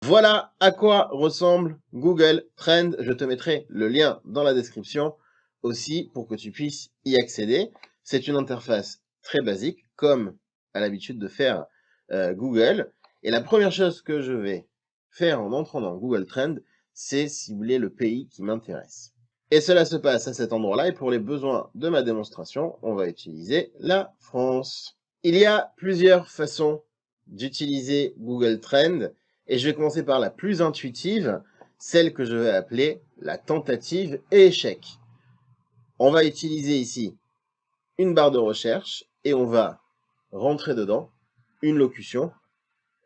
Voilà à quoi ressemble Google Trends. Je te mettrai le lien dans la description aussi pour que tu puisses y accéder. C'est une interface très basique, comme à l'habitude de faire Google. Et la première chose que je vais faire en entrant dans Google Trends, c'est cibler le pays qui m'intéresse. Et cela se passe à cet endroit-là. Et pour les besoins de ma démonstration, on va utiliser la France. Il y a plusieurs façons d'utiliser Google Trends. Et je vais commencer par la plus intuitive, celle que je vais appeler la tentative et échec. On va utiliser ici une barre de recherche et on va rentrer dedans une locution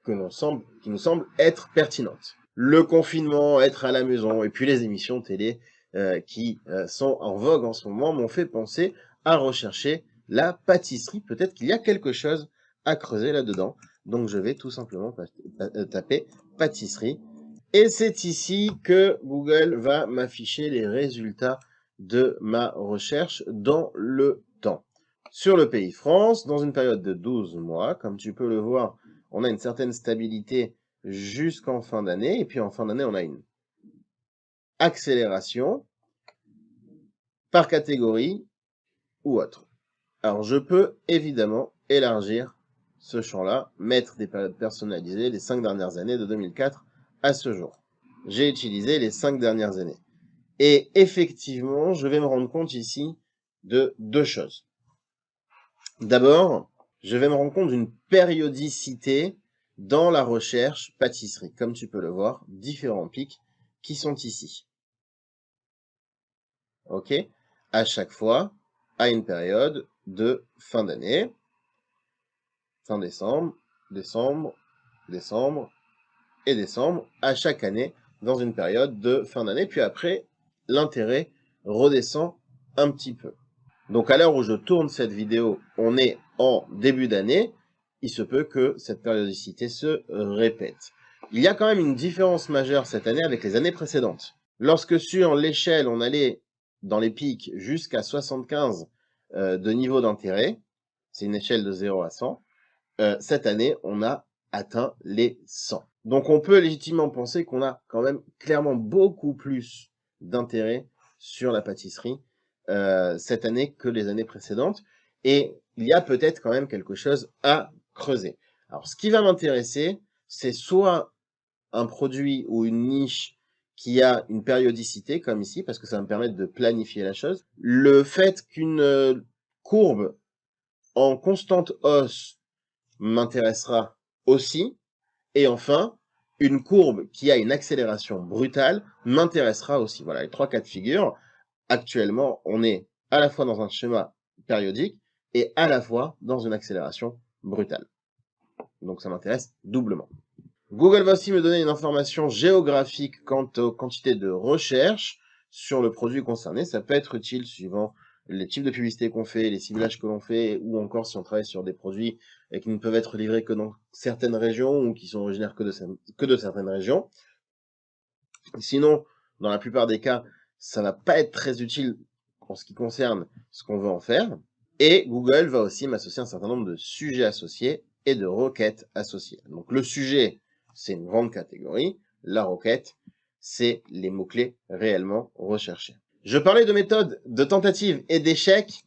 qui nous semble être pertinente. Le confinement, être à la maison et puis les émissions télé qui sont en vogue en ce moment m'ont fait penser à rechercher la pâtisserie. Peut-être qu'il y a quelque chose à creuser là-dedans. Donc je vais tout simplement taper pâtisserie. Et c'est ici que Google va m'afficher les résultats de ma recherche dans le temps. Sur le pays France, dans une période de 12 mois, comme tu peux le voir, on a une certaine stabilité jusqu'en fin d'année. Et puis en fin d'année, on a une accélération par catégorie ou autre. Alors je peux évidemment élargir ce champ-là, mettre des périodes personnalisées, les 5 dernières années de 2004 à ce jour. J'ai utilisé les 5 dernières années. Et effectivement, je vais me rendre compte ici de deux choses. D'abord, je vais me rendre compte d'une périodicité dans la recherche pâtisserie. Comme tu peux le voir, différents pics qui sont ici. OK? À chaque fois, à une période de fin d'année. Fin décembre, décembre, décembre et décembre, à chaque année, dans une période de fin d'année. Puis après, l'intérêt redescend un petit peu. Donc à l'heure où je tourne cette vidéo, on est en début d'année. Il se peut que cette périodicité se répète. Il y a quand même une différence majeure cette année avec les années précédentes. Lorsque sur l'échelle, on allait dans les pics jusqu'à 75 de niveau d'intérêt, c'est une échelle de 0 à 100, cette année, on a atteint les 100. Donc on peut légitimement penser qu'on a quand même clairement beaucoup plus d'intérêt sur la pâtisserie cette année que les années précédentes. Et il y a peut-être quand même quelque chose à creuser. Alors ce qui va m'intéresser, c'est soit un produit ou une niche qui a une périodicité, comme ici, parce que ça va me permettre de planifier la chose. Le fait qu'une courbe en constante hausse m'intéressera aussi. Et enfin, une courbe qui a une accélération brutale m'intéressera aussi. Voilà les trois cas de figure. Actuellement, on est à la fois dans un schéma périodique et à la fois dans une accélération brutale. Donc ça m'intéresse doublement. Google va aussi me donner une information géographique quant aux quantités de recherche sur le produit concerné. Ça peut être utile suivant les types de publicité qu'on fait, les ciblages que l'on fait, ou encore si on travaille sur des produits qui ne peuvent être livrés que dans certaines régions ou qui sont originaires que de certaines régions. Sinon, dans la plupart des cas, ça va pas être très utile en ce qui concerne ce qu'on veut en faire. Et Google va aussi m'associer un certain nombre de sujets associés et de requêtes associées. Donc le sujet, c'est une grande catégorie. La requête, c'est les mots-clés réellement recherchés. Je parlais de méthode de tentative et d'échec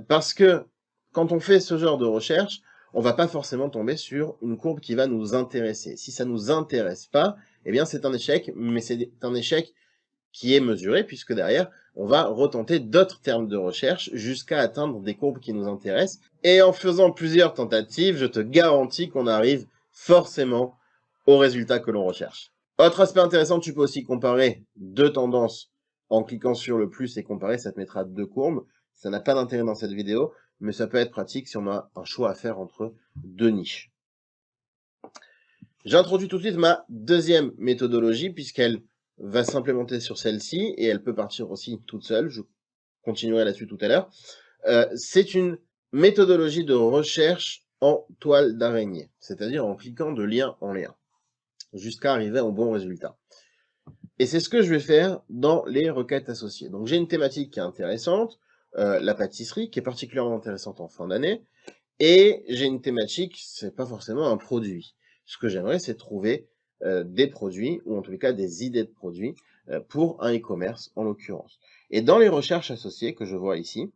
parce que quand on fait ce genre de recherche, on va pas forcément tomber sur une courbe qui va nous intéresser. Si ça nous intéresse pas, eh bien c'est un échec, mais c'est un échec qui est mesuré, puisque derrière, on va retenter d'autres termes de recherche jusqu'à atteindre des courbes qui nous intéressent. Et en faisant plusieurs tentatives, je te garantis qu'on arrive forcément au résultat que l'on recherche. Autre aspect intéressant, tu peux aussi comparer deux tendances en cliquant sur le plus et comparer, ça te mettra deux courbes. Ça n'a pas d'intérêt dans cette vidéo, mais ça peut être pratique si on a un choix à faire entre deux niches. J'introduis tout de suite ma deuxième méthodologie puisqu'elle va s'implémenter sur celle-ci et elle peut partir aussi toute seule. Je continuerai là-dessus tout à l'heure. C'est une méthodologie de recherche en toile d'araignée, c'est-à-dire en cliquant de lien en lien, jusqu'à arriver au bon résultat. Et c'est ce que je vais faire dans les requêtes associées. Donc j'ai une thématique qui est intéressante, la pâtisserie, qui est particulièrement intéressante en fin d'année, et j'ai une thématique, c'est pas forcément un produit. Ce que j'aimerais, c'est trouver des produits, ou en tous les cas des idées de produits, pour un e-commerce en l'occurrence. Et dans les recherches associées que je vois ici,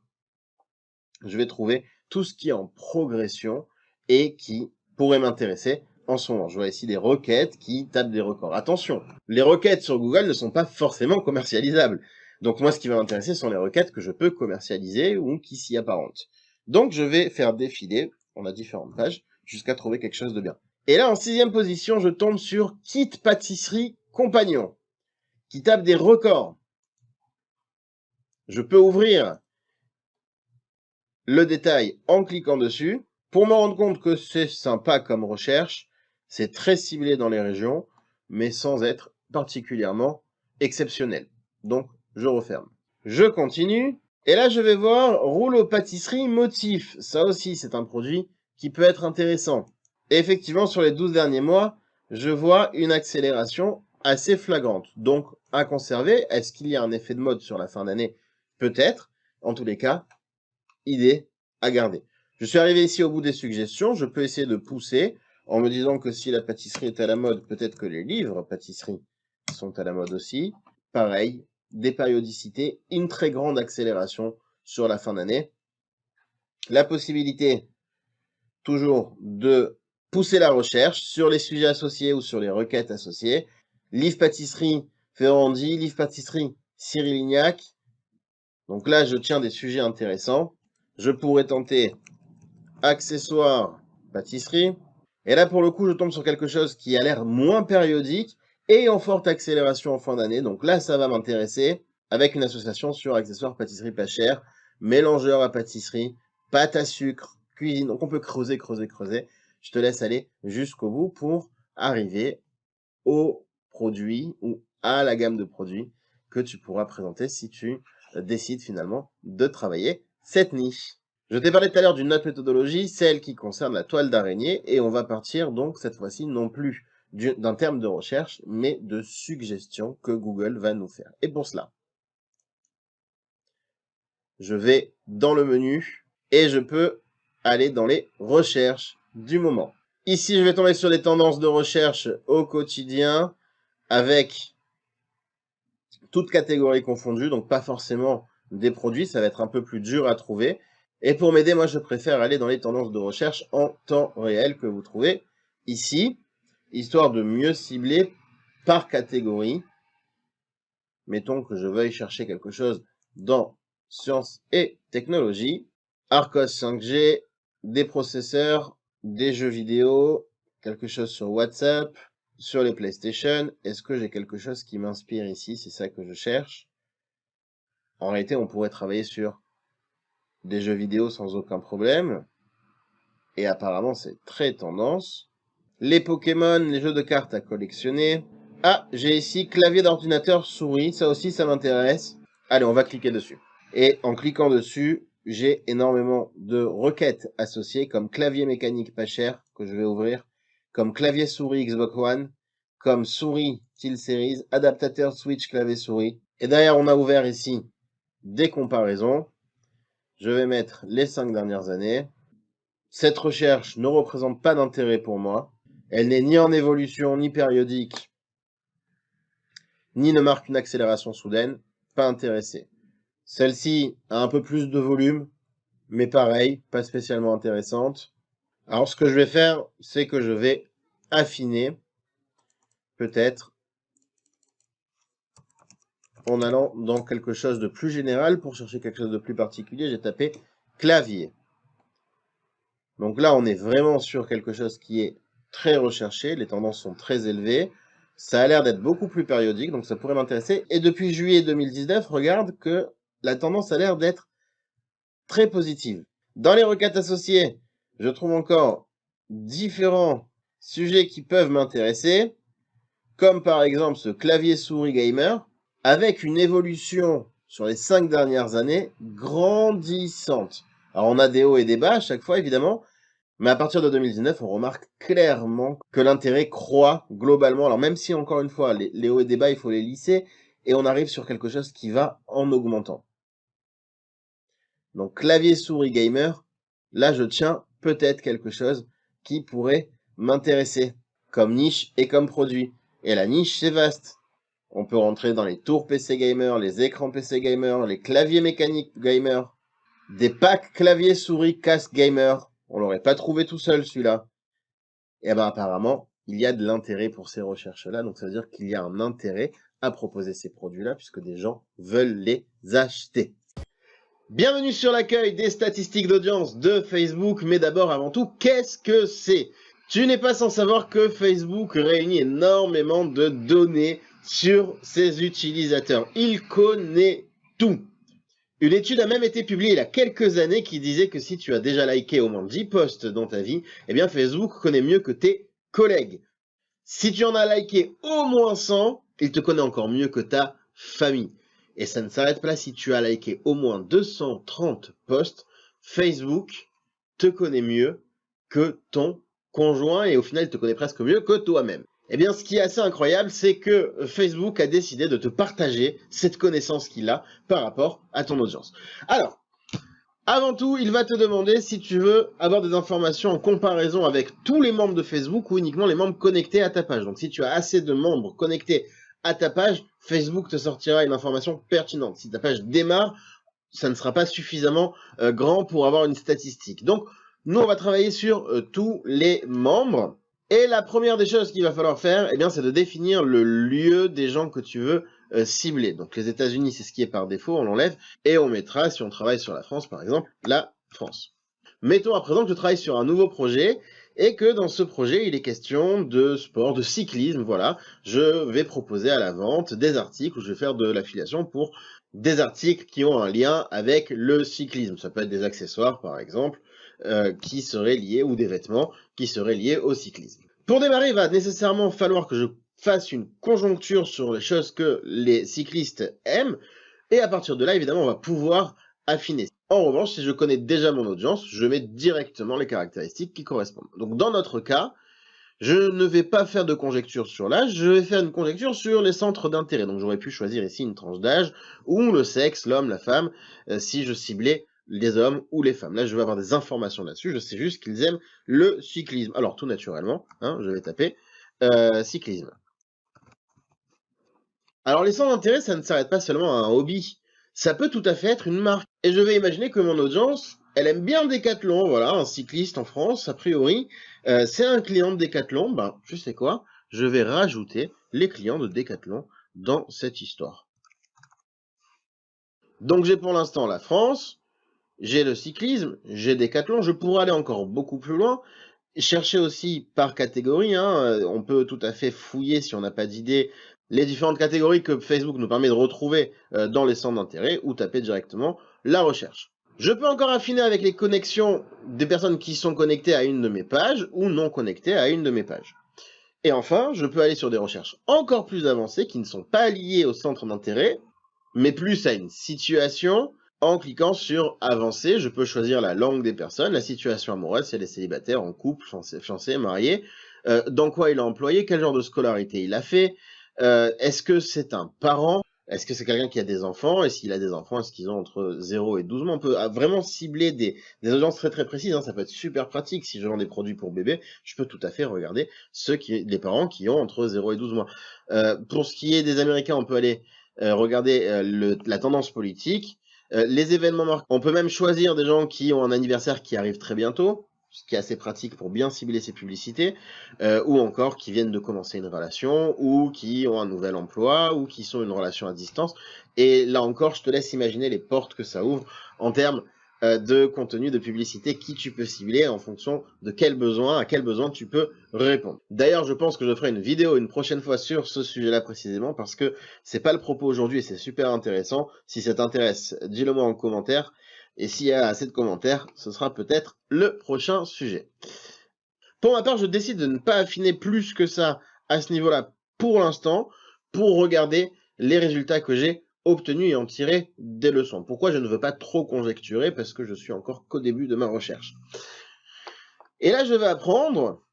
je vais trouver tout ce qui est en progression et qui pourrait m'intéresser en ce moment. Je vois ici des requêtes qui tapent des records. Attention, les requêtes sur Google ne sont pas forcément commercialisables. Donc moi, ce qui va m'intéresser sont les requêtes que je peux commercialiser ou qui s'y apparentent. Donc je vais faire défiler, on a différentes pages, jusqu'à trouver quelque chose de bien. Et là, en 6e position, je tombe sur Kit Pâtisserie Compagnon, qui tape des records. Je peux ouvrir le détail en cliquant dessus. Pour me rendre compte que c'est sympa comme recherche, c'est très ciblé dans les régions, mais sans être particulièrement exceptionnel. Donc, je referme. Je continue. Et là, je vais voir rouleau pâtisserie motif. Ça aussi, c'est un produit qui peut être intéressant. Et effectivement, sur les 12 derniers mois, je vois une accélération assez flagrante. Donc, à conserver. Est-ce qu'il y a un effet de mode sur la fin d'année? Peut-être. En tous les cas, idée à garder. Je suis arrivé ici au bout des suggestions. Je peux essayer de pousser en me disant que si la pâtisserie est à la mode, peut-être que les livres pâtisserie sont à la mode aussi. Pareil, des périodicités, une très grande accélération sur la fin d'année. La possibilité, toujours, de pousser la recherche sur les sujets associés ou sur les requêtes associées. Livre pâtisserie Ferrandi, livre pâtisserie Cyril Lignac. Donc là, je tiens des sujets intéressants. Je pourrais tenter accessoires pâtisserie. Et là, pour le coup, je tombe sur quelque chose qui a l'air moins périodique et en forte accélération en fin d'année. Donc là, ça va m'intéresser avec une association sur accessoires pâtisserie pas cher, mélangeur à pâtisserie, pâte à sucre, cuisine. Donc on peut creuser, creuser, creuser. Je te laisse aller jusqu'au bout pour arriver aux produits ou à la gamme de produits que tu pourras présenter si tu décides finalement de travailler cette niche. Je t'ai parlé tout à l'heure d'une autre méthodologie, celle qui concerne la toile d'araignée, et on va partir donc cette fois-ci non plus d'un terme de recherche, mais de suggestions que Google va nous faire. Et pour cela, je vais dans le menu et je peux aller dans les recherches du moment. Ici, je vais tomber sur les tendances de recherche au quotidien avec toutes catégories confondues, donc pas forcément des produits, ça va être un peu plus dur à trouver. Et pour m'aider, moi, je préfère aller dans les tendances de recherche en temps réel que vous trouvez ici, histoire de mieux cibler par catégorie. Mettons que je veuille chercher quelque chose dans sciences et technologies, Arcos 5G, des processeurs, des jeux vidéo, quelque chose sur WhatsApp, sur les PlayStation. Est-ce que j'ai quelque chose qui m'inspire ici? C'est ça que je cherche. En réalité, on pourrait travailler sur des jeux vidéo sans aucun problème. Et apparemment, c'est très tendance. Les Pokémon, les jeux de cartes à collectionner. Ah, j'ai ici clavier d'ordinateur, souris. Ça aussi, ça m'intéresse. Allez, on va cliquer dessus. Et en cliquant dessus, j'ai énormément de requêtes associées comme clavier mécanique pas cher que je vais ouvrir, comme clavier souris Xbox One, comme souris SteelSeries, adaptateur Switch clavier souris. Et derrière, on a ouvert ici des comparaisons. Je vais mettre les 5 dernières années. Cette recherche ne représente pas d'intérêt pour moi. Elle n'est ni en évolution, ni périodique, ni ne marque une accélération soudaine. Pas intéressé. Celle-ci a un peu plus de volume, mais pareil, pas spécialement intéressante. Alors, ce que je vais faire, c'est que je vais affiner, peut-être, en allant dans quelque chose de plus général. Pour chercher quelque chose de plus particulier, j'ai tapé clavier. Donc là, on est vraiment sur quelque chose qui est très recherché. Les tendances sont très élevées. Ça a l'air d'être beaucoup plus périodique, donc ça pourrait m'intéresser. Et depuis juillet 2019, regarde que la tendance a l'air d'être très positive. Dans les requêtes associées, je trouve encore différents sujets qui peuvent m'intéresser, comme par exemple ce clavier souris gamer, avec une évolution sur les 5 dernières années grandissante. Alors on a des hauts et des bas à chaque fois évidemment, mais à partir de 2019, on remarque clairement que l'intérêt croît globalement. Alors même si encore une fois, les hauts et des bas, il faut les lisser, et on arrive sur quelque chose qui va en augmentant. Donc clavier souris gamer, là je tiens peut-être quelque chose qui pourrait m'intéresser. comme niche et comme produit. Et la niche, c'est vaste. On peut rentrer dans les tours PC gamer, les écrans PC gamer, les claviers mécaniques gamer, des packs clavier souris casque gamer. On l'aurait pas trouvé tout seul, celui-là. Et ben apparemment, il y a de l'intérêt pour ces recherches-là, donc ça veut dire qu'il y a un intérêt à proposer ces produits-là, puisque des gens veulent les acheter. Bienvenue sur l'accueil des statistiques d'audience de Facebook, mais d'abord, avant tout, qu'est-ce que c'est? Tu n'es pas sans savoir que Facebook réunit énormément de données sur ses utilisateurs. Il connaît tout. Une étude a même été publiée il y a quelques années qui disait que si tu as déjà liké au moins 10 posts dans ta vie, eh bien Facebook connaît mieux que tes collègues. Si tu en as liké au moins 100, il te connaît encore mieux que ta famille. Et ça ne s'arrête pas là, si tu as liké au moins 230 posts, Facebook te connaît mieux que ton conjoint et au final il te connaît presque mieux que toi-même. Eh bien, ce qui est assez incroyable, c'est que Facebook a décidé de te partager cette connaissance qu'il a par rapport à ton audience. Alors, avant tout, il va te demander si tu veux avoir des informations en comparaison avec tous les membres de Facebook ou uniquement les membres connectés à ta page. Donc, si tu as assez de membres connectés à ta page, Facebook te sortira une information pertinente. Si ta page démarre, ça ne sera pas suffisamment grand pour avoir une statistique. Donc, nous, on va travailler sur tous les membres. Et la première des choses qu'il va falloir faire, eh bien, c'est de définir le lieu des gens que tu veux cibler. Donc, les États-Unis, c'est ce qui est par défaut, on l'enlève, et on mettra, si on travaille sur la France, par exemple, la France. Mettons à présent que je travaille sur un nouveau projet, et que dans ce projet, il est question de sport, de cyclisme, voilà. Je vais proposer à la vente des articles, où je vais faire de l'affiliation pour des articles qui ont un lien avec le cyclisme. Ça peut être des accessoires, par exemple, qui seraient liés, ou des vêtements qui seraient liés au cyclisme. Pour démarrer, il va nécessairement falloir que je fasse une conjoncture sur les choses que les cyclistes aiment, et à partir de là, évidemment, on va pouvoir affiner. En revanche, si je connais déjà mon audience, je mets directement les caractéristiques qui correspondent. Donc dans notre cas, je ne vais pas faire de conjecture sur l'âge, je vais faire une conjecture sur les centres d'intérêt. Donc j'aurais pu choisir ici une tranche d'âge, ou le sexe, l'homme, la femme, si je ciblais les hommes ou les femmes. Là, je vais avoir des informations là-dessus, je sais juste qu'ils aiment le cyclisme. Alors tout naturellement, hein, je vais taper cyclisme. Alors les centres d'intérêt, ça ne s'arrête pas seulement à un hobby, ça peut tout à fait être une marque. Et je vais imaginer que mon audience, elle aime bien Decathlon, voilà, un cycliste en France, a priori, c'est un client de Decathlon, ben, je sais quoi, je vais rajouter les clients de Decathlon dans cette histoire. Donc j'ai pour l'instant la France, j'ai le cyclisme, j'ai Decathlon, je pourrais aller encore beaucoup plus loin, chercher aussi par catégorie, hein, on peut tout à fait fouiller si on n'a pas d'idée les différentes catégories que Facebook nous permet de retrouver dans les centres d'intérêt ou taper directement la recherche. Je peux encore affiner avec les connexions des personnes qui sont connectées à une de mes pages ou non connectées à une de mes pages. Et enfin, je peux aller sur des recherches encore plus avancées qui ne sont pas liées au centre d'intérêt, mais plus à une situation. En cliquant sur avancer, je peux choisir la langue des personnes, la situation amoureuse, si elle est célibataire, en couple, fiancé, marié, dans quoi il est employé, quel genre de scolarité il a fait, est-ce que c'est un parent, est-ce que c'est quelqu'un qui a des enfants, et s'il a des enfants, est-ce qu'ils ont entre 0 et 12 mois. On peut vraiment cibler des audiences très très précises, hein, ça peut être super pratique. Si je vends des produits pour bébés, je peux tout à fait regarder les parents qui ont entre 0 et 12 mois. Pour ce qui est des Américains, on peut aller regarder la tendance politique, les événements marquants. On peut même choisir des gens qui ont un anniversaire qui arrive très bientôt, ce qui est assez pratique pour bien cibler ces publicités, ou encore qui viennent de commencer une relation, ou qui ont un nouvel emploi, ou qui sont une relation à distance. Et là encore, je te laisse imaginer les portes que ça ouvre en termes de contenu, de publicité, qui tu peux cibler en fonction de quel besoin, à quel besoin tu peux répondre. D'ailleurs, je pense que je ferai une vidéo une prochaine fois sur ce sujet-là précisément, parce que c'est pas le propos aujourd'hui et c'est super intéressant. Si ça t'intéresse, dis-le moi en commentaire. Et s'il y a assez de commentaires, ce sera peut-être le prochain sujet. Pour ma part, je décide de ne pas affiner plus que ça à ce niveau-là pour l'instant, pour regarder les résultats que j'ai obtenus et en tirer des leçons. Pourquoi je ne veux pas trop conjecturer? Parce que je suis encore qu'au début de ma recherche. Et là, je vais apprendre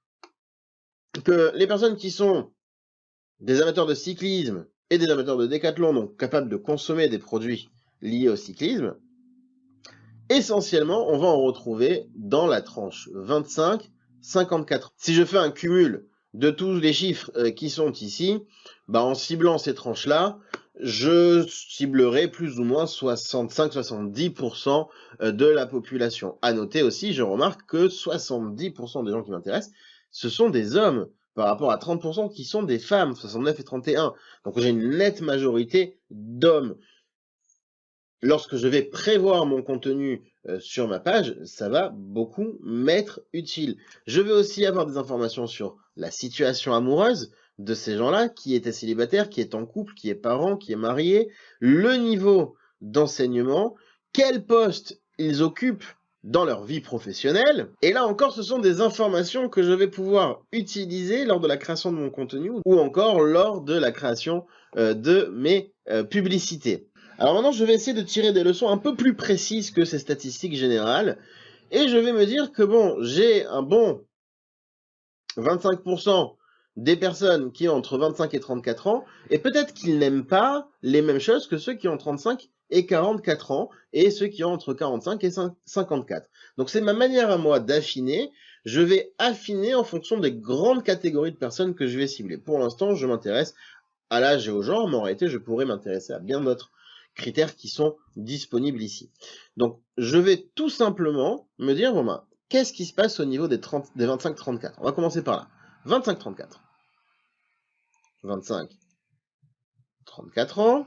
que les personnes qui sont des amateurs de cyclisme et des amateurs de décathlon, donc capables de consommer des produits liés au cyclisme, essentiellement, on va en retrouver dans la tranche 25-54. Si je fais un cumul de tous les chiffres qui sont ici, en ciblant ces tranches-là, je ciblerai plus ou moins 65-70% de la population. À noter aussi, je remarque que 70% des gens qui m'intéressent, ce sont des hommes, par rapport à 30% qui sont des femmes, 69 et 31. Donc j'ai une nette majorité d'hommes. Lorsque je vais prévoir mon contenu sur ma page, ça va beaucoup m'être utile. Je vais aussi avoir des informations sur la situation amoureuse de ces gens-là, qui était célibataire, qui est en couple, qui est parent, qui est marié, le niveau d'enseignement, quel poste ils occupent dans leur vie professionnelle. Et là encore, ce sont des informations que je vais pouvoir utiliser lors de la création de mon contenu ou encore lors de la création de mes publicités. Alors maintenant, je vais essayer de tirer des leçons un peu plus précises que ces statistiques générales. Et je vais me dire que bon, j'ai un bon 25% des personnes qui ont entre 25 et 34 ans, et peut-être qu'ils n'aiment pas les mêmes choses que ceux qui ont 35 et 44 ans, et ceux qui ont entre 45 et 54. Donc c'est ma manière à moi d'affiner. Je vais affiner en fonction des grandes catégories de personnes que je vais cibler. Pour l'instant, je m'intéresse à l'âge et au genre, mais en réalité, je pourrais m'intéresser à bien d'autres critères qui sont disponibles ici. Donc, je vais tout simplement me dire, bon qu'est-ce qui se passe au niveau des 25-34? On va commencer par là. 25-34. 25-34 ans.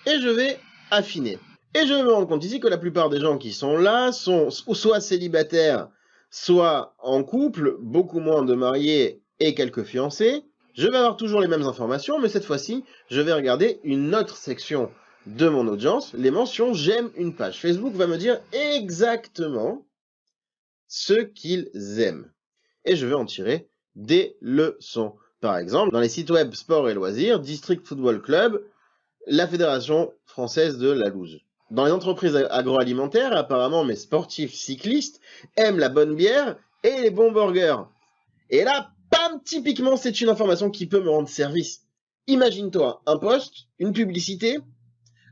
Et je vais affiner. Et je vais me rendre compte ici que la plupart des gens qui sont là sont soit célibataires, soit en couple, beaucoup moins de mariés et quelques fiancés. Je vais avoir toujours les mêmes informations, mais cette fois-ci, je vais regarder une autre section de mon audience, les mentions « J'aime une page ». Facebook va me dire exactement ce qu'ils aiment. Et je vais en tirer des leçons. Par exemple, dans les sites web sport et loisirs, District Football Club, la Fédération française de la loose. Dans les entreprises agroalimentaires, apparemment mes sportifs cyclistes aiment la bonne bière et les bons burgers. Et là, pam, typiquement, c'est une information qui peut me rendre service. Imagine-toi un post, une publicité,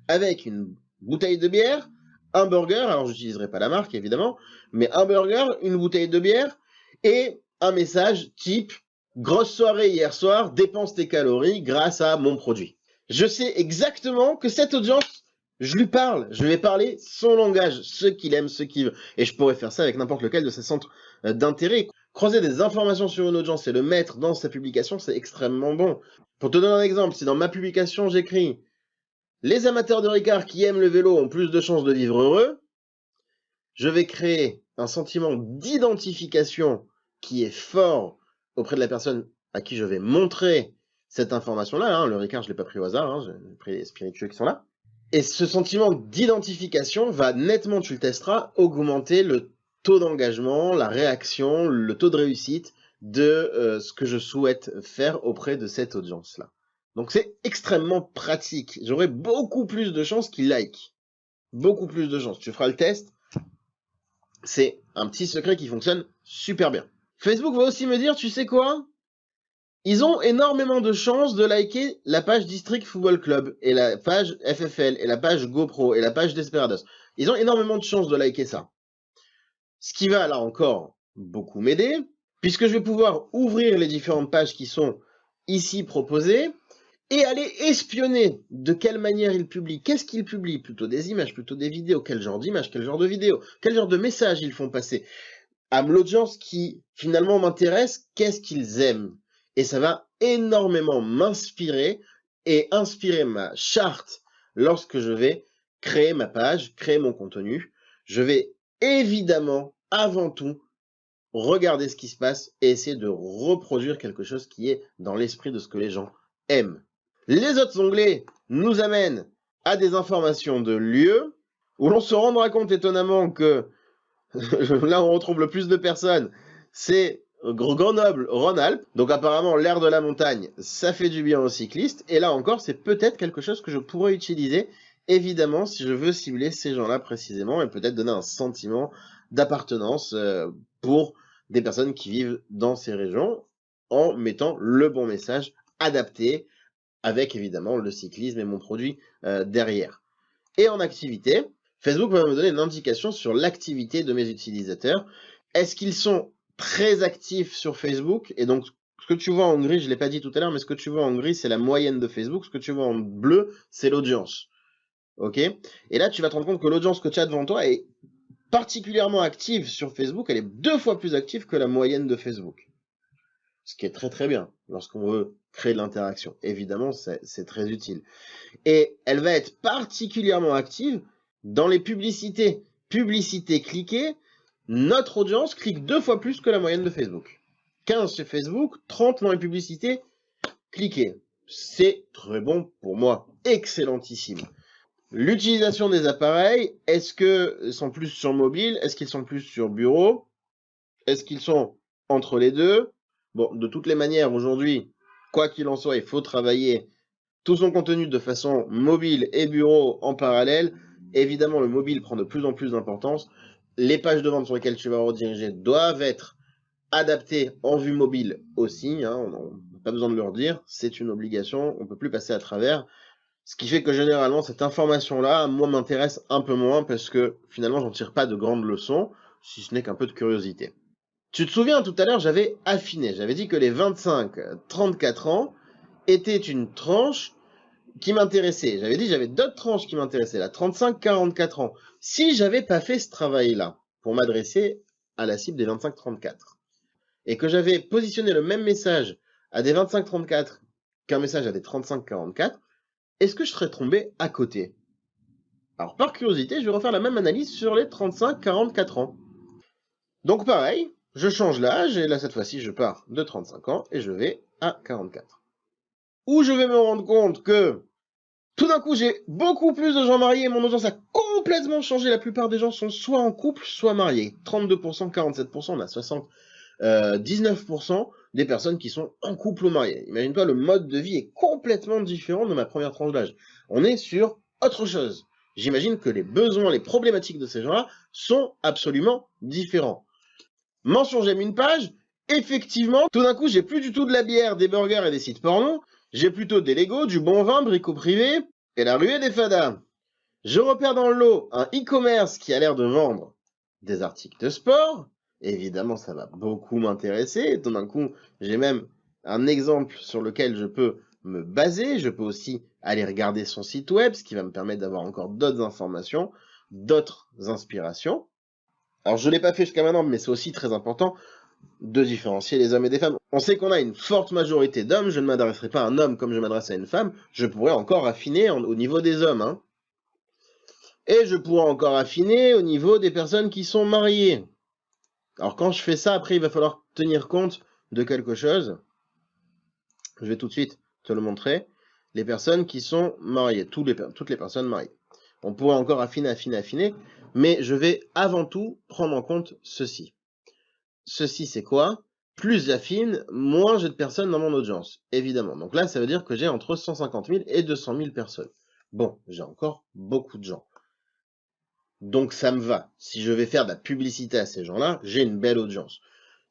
avec une bouteille de bière, un burger, alors j'utiliserai pas la marque évidemment, mais un burger, une bouteille de bière, et un message type « Grosse soirée hier soir, dépense tes calories grâce à mon produit ». Je sais exactement que cette audience, je lui parle, je vais parler son langage, ce qu'il aime, ce qu'il veut. Et je pourrais faire ça avec n'importe lequel de ses centres d'intérêt. Croiser des informations sur une audience et le mettre dans sa publication, c'est extrêmement bon. Pour te donner un exemple, si dans ma publication j'écris « Les amateurs de Ricard qui aiment le vélo ont plus de chances de vivre heureux », je vais créer un sentiment d'identification qui est fort auprès de la personne à qui je vais montrer cette information-là. Le Ricard, je ne l'ai pas pris au hasard, j'ai pris les spiritueux qui sont là. Et ce sentiment d'identification va nettement, tu le testeras, augmenter le taux d'engagement, la réaction, le taux de réussite de ce que je souhaite faire auprès de cette audience-là. Donc c'est extrêmement pratique. J'aurai beaucoup plus de chances qu'ils like. Beaucoup plus de chances. Tu feras le test. C'est un petit secret qui fonctionne super bien. Facebook va aussi me dire, tu sais quoi? Ils ont énormément de chances de liker la page District Football Club, et la page FFL, et la page GoPro, et la page Desperados. Ils ont énormément de chances de liker ça. Ce qui va, là encore, beaucoup m'aider, puisque je vais pouvoir ouvrir les différentes pages qui sont ici proposées, et aller espionner de quelle manière ils publient. Qu'est-ce qu'ils publient? Plutôt des images, plutôt des vidéos. Quel genre d'images, quel genre de vidéos, quel genre de messages ils font passer. À l'audience qui, finalement, m'intéresse, qu'est-ce qu'ils aiment? Et ça va énormément m'inspirer et inspirer ma charte lorsque je vais créer ma page, créer mon contenu. Je vais évidemment, avant tout, regarder ce qui se passe et essayer de reproduire quelque chose qui est dans l'esprit de ce que les gens aiment. Les autres onglets nous amènent à des informations de lieux où l'on se rendra compte étonnamment que là où on retrouve le plus de personnes, c'est Grenoble, Rhône-Alpes. Donc apparemment, l'air de la montagne, ça fait du bien aux cyclistes. Et là encore, c'est peut-être quelque chose que je pourrais utiliser, évidemment, si je veux cibler ces gens-là précisément et peut-être donner un sentiment d'appartenance pour des personnes qui vivent dans ces régions en mettant le bon message adapté avec évidemment le cyclisme et mon produit derrière. Et en activité, Facebook va me donner une indication sur l'activité de mes utilisateurs. Est-ce qu'ils sont très actifs sur Facebook, et donc ce que tu vois en gris, je ne l'ai pas dit tout à l'heure, mais ce que tu vois en gris, c'est la moyenne de Facebook, ce que tu vois en bleu, c'est l'audience. Ok? Et là, tu vas te rendre compte que l'audience que tu as devant toi est particulièrement active sur Facebook, elle est 2 fois plus active que la moyenne de Facebook. Ce qui est très très bien lorsqu'on veut créer de l'interaction. Évidemment, c'est très utile. Et elle va être particulièrement active dans les publicités. Publicité cliquée, notre audience clique 2 fois plus que la moyenne de Facebook. 15 chez Facebook, 30 dans les publicités cliquées. C'est très bon pour moi. Excellentissime. L'utilisation des appareils, est-ce qu'ils sont plus sur mobile? Est-ce qu'ils sont plus sur bureau? Est-ce qu'ils sont entre les deux? Bon, de toutes les manières, aujourd'hui, quoi qu'il en soit, il faut travailler tout son contenu de façon mobile et bureau en parallèle. Évidemment, le mobile prend de plus en plus d'importance. Les pages de vente sur lesquelles tu vas rediriger doivent être adaptées en vue mobile aussi. Hein, on n'a pas besoin de leur dire, c'est une obligation, on ne peut plus passer à travers. Ce qui fait que généralement, cette information-là, moi, m'intéresse un peu moins parce que finalement, j'en tire pas de grandes leçons, si ce n'est qu'un peu de curiosité. Tu te souviens, tout à l'heure, j'avais affiné. J'avais dit que les 25-34 ans étaient une tranche qui m'intéressait. J'avais dit j'avais d'autres tranches qui m'intéressaient, la 35-44 ans. Si j'avais pas fait ce travail-là pour m'adresser à la cible des 25-34 et que j'avais positionné le même message à des 25-34 qu'un message à des 35-44, est-ce que je serais tombé à côté? Alors, par curiosité, je vais refaire la même analyse sur les 35-44 ans. Donc, pareil, je change l'âge, et là, cette fois-ci, je pars de 35 ans, et je vais à 44. Où je vais me rendre compte que, tout d'un coup, j'ai beaucoup plus de gens mariés, et mon audience a complètement changé. La plupart des gens sont soit en couple, soit mariés. 32%, 47%, on a 19% des personnes qui sont en couple ou mariées. Imagine-toi, le mode de vie est complètement différent de ma première tranche d'âge. On est sur autre chose. J'imagine que les besoins, les problématiques de ces gens-là sont absolument différents. Mention, j'aime une page. Effectivement, tout d'un coup, j'ai plus du tout de la bière, des burgers et des sites porno. J'ai plutôt des Legos, du bon vin, brico privé et la ruée des fadas. Je repère dans le lot un e-commerce qui a l'air de vendre des articles de sport. Évidemment, ça va beaucoup m'intéresser. Tout d'un coup, j'ai même un exemple sur lequel je peux me baser. Je peux aussi aller regarder son site web, ce qui va me permettre d'avoir encore d'autres informations, d'autres inspirations. Alors, je ne l'ai pas fait jusqu'à maintenant, mais c'est aussi très important de différencier les hommes et des femmes. On sait qu'on a une forte majorité d'hommes. Je ne m'adresserai pas à un homme comme je m'adresse à une femme. Je pourrais encore affiner au niveau des hommes, hein. Et je pourrais encore affiner au niveau des personnes qui sont mariées. Alors quand je fais ça, après, il va falloir tenir compte de quelque chose. Je vais tout de suite te le montrer. Les personnes qui sont mariées, toutes les personnes mariées. On pourrait encore affiner, mais je vais avant tout prendre en compte ceci. Ceci, c'est quoi? Plus j'affine, moins j'ai de personnes dans mon audience, évidemment. Donc là, ça veut dire que j'ai entre 150 000 et 200 000 personnes. Bon, j'ai encore beaucoup de gens. Donc ça me va. Si je vais faire de la publicité à ces gens-là, j'ai une belle audience.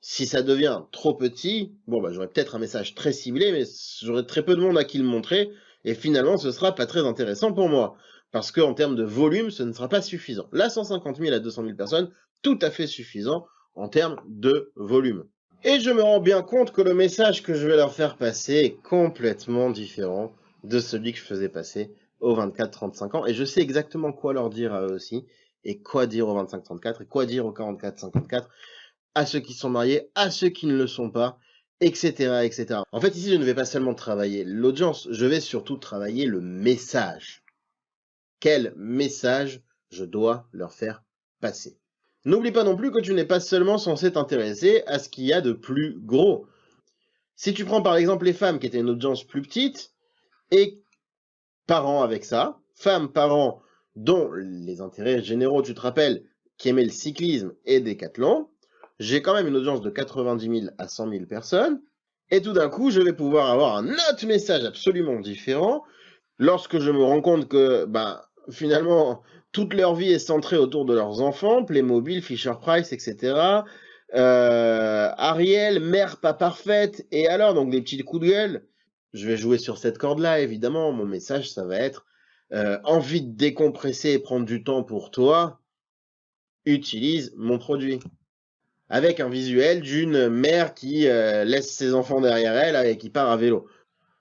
Si ça devient trop petit, bon bah j'aurai peut-être un message très ciblé, mais j'aurai très peu de monde à qui le montrer, et finalement ce sera pas très intéressant pour moi. Parce qu'en termes de volume, ce ne sera pas suffisant. Là, 150 000 à 200 000 personnes, tout à fait suffisant en termes de volume. Et je me rends bien compte que le message que je vais leur faire passer est complètement différent de celui que je faisais passer aux 24-35 ans. Et je sais exactement quoi leur dire à eux aussi, et quoi dire aux 25-34, et quoi dire aux 44-54, à ceux qui sont mariés, à ceux qui ne le sont pas, etc., etc. En fait, ici, je ne vais pas seulement travailler l'audience, je vais surtout travailler le message. Quel message je dois leur faire passer? N'oublie pas non plus que tu n'es pas seulement censé t'intéresser à ce qu'il y a de plus gros. Si tu prends par exemple les femmes qui étaient une audience plus petite, et parents avec ça, femmes, parents dont les intérêts généraux, tu te rappelles, qui aimaient le cyclisme et Décathlon, j'ai quand même une audience de 90 000 à 100 000 personnes, et tout d'un coup, je vais pouvoir avoir un autre message absolument différent lorsque je me rends compte que, finalement, toute leur vie est centrée autour de leurs enfants, Playmobil, Fisher-Price, etc. Ariel, mère pas parfaite, et alors, donc des petits coups de gueule. Je vais jouer sur cette corde-là, évidemment. Mon message, ça va être envie de décompresser et prendre du temps pour toi, utilise mon produit. avec un visuel d'une mère qui laisse ses enfants derrière elle et qui part à vélo.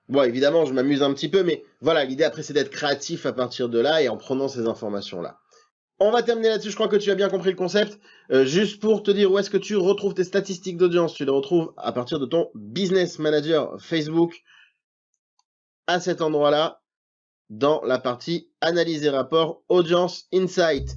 Bon, évidemment, je m'amuse un petit peu, mais voilà, l'idée après, c'est d'être créatif à partir de là et en prenant ces informations-là. On va terminer là-dessus, je crois que tu as bien compris le concept. Juste pour te dire où est-ce que tu retrouves tes statistiques d'audience, tu les retrouves à partir de ton Business Manager Facebook, à cet endroit-là, dans la partie Analyse et rapport, Audience Insight.